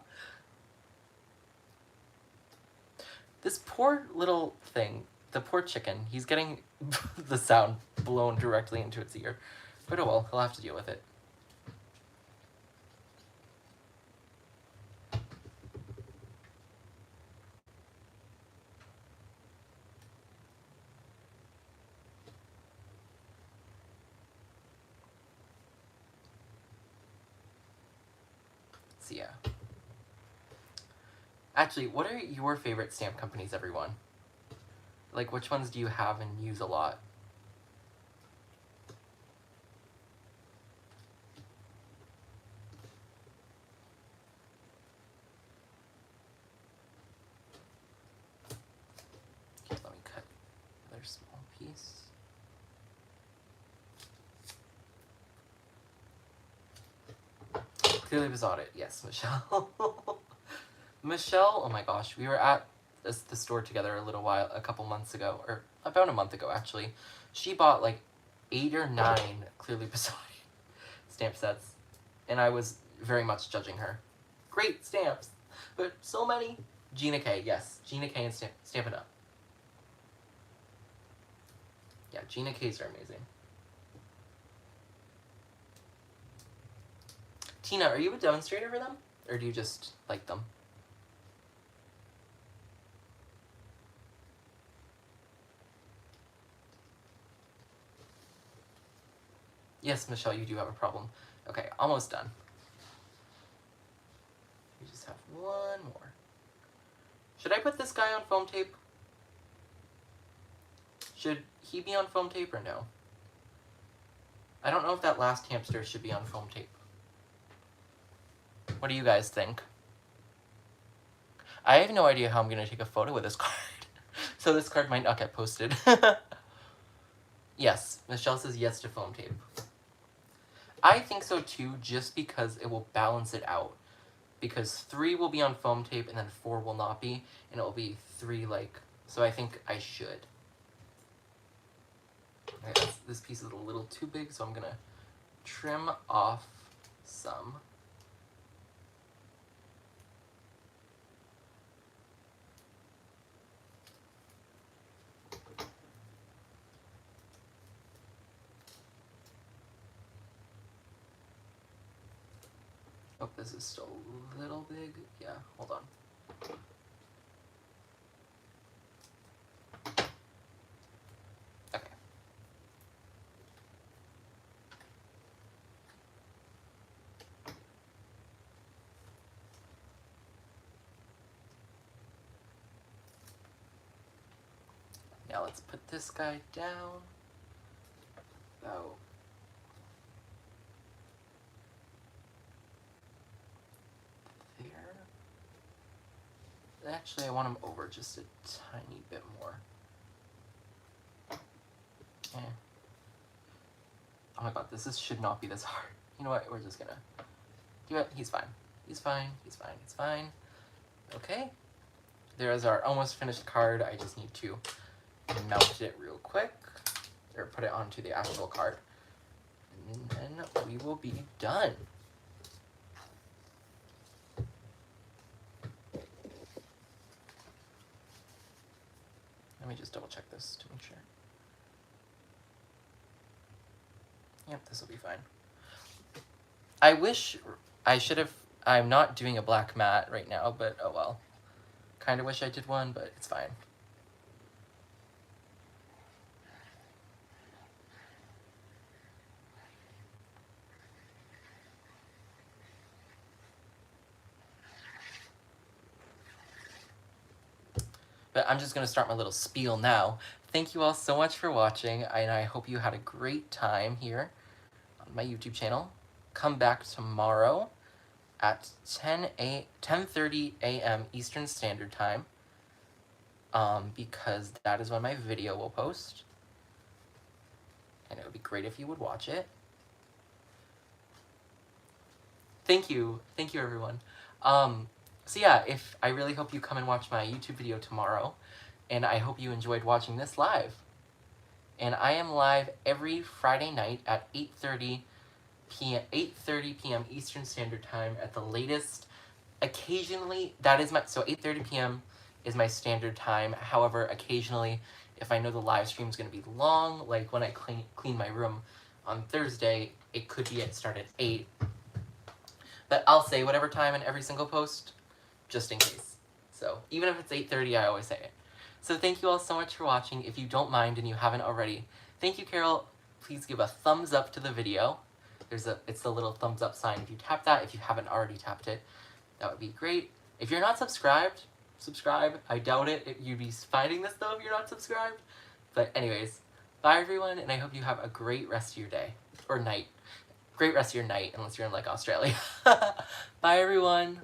This poor little thing, the poor chicken, he's getting the sound blown directly into its ear. But oh well, he'll have to deal with it. So yeah. Actually, what are your favorite stamp companies, everyone? Like, which ones do you have and use a lot? Here, let me cut another small piece. Clearly Besotted, yes, Michelle. Michelle, oh my gosh, we were at the store together a couple months ago, or about a month ago actually. She bought like 8 or 9 Clearly Besotted stamp sets, and I was very much judging her. Great stamps, but so many. Gina K, yes, Gina K and Stampin' Up. Yeah, Gina K's are amazing. Tina, are you a demonstrator for them? Or do you just like them? Yes, Michelle, you do have a problem. Okay, almost done. We just have one more. Should I put this guy on foam tape? Should he be on foam tape or no? I don't know if that last hamster should be on foam tape. What do you guys think? I have no idea how I'm going to take a photo with this card. So this card might not get posted. Yes, Michelle says yes to foam tape. I think so too, just because it will balance it out. Because 3 will be on foam tape and then 4 will not be, and it will be 3 like, so I think I should. Okay, this piece is a little too big, so I'm gonna trim off some. Oh, this is still a little big. Yeah, hold on. Okay. Now let's put this guy down. Oh. There. Actually, I want him over just a tiny bit more. Eh. Oh my god, should not be this hard. You know what, we're just gonna do it. He's fine. He's fine, he's fine, he's fine. Okay. There is our almost finished card. I just need to mount it real quick, or put it onto the actual card. And then we will be done. Let me just double check this to make sure. Yep, this will be fine. I wish I should have, I'm not doing a black mat right now, but oh well. Kind of wish I did one, but it's fine. But I'm just going to start my little spiel now. Thank you all so much for watching, and I hope you had a great time here on my YouTube channel. Come back tomorrow at 10:30 a.m. Eastern Standard Time, because that is when my video will post, and it would be great if you would watch it. Thank you everyone. So yeah, I really hope you come and watch my YouTube video tomorrow, and I hope you enjoyed watching this live. And I am live every Friday night at 8:30 p.m. Eastern Standard Time at the latest. Occasionally, that is so 8:30 p.m. is my standard time. However, occasionally, if I know the live stream is going to be long, like when I clean my room on Thursday, it could be start at 8. But I'll say whatever time in every single post, just in case. So even if it's 8:30, I always say it. So thank you all so much for watching. If you don't mind and you haven't already, thank you, Carol. Please give a thumbs up to the video. It's the little thumbs up sign. If you tap that, if you haven't already tapped it, that would be great. If you're not subscribed, subscribe. I doubt it. You'd be finding this though if you're not subscribed. But anyways, bye everyone, and I hope you have a great rest of your day or night. Great rest of your night, unless you're in like Australia. Bye everyone.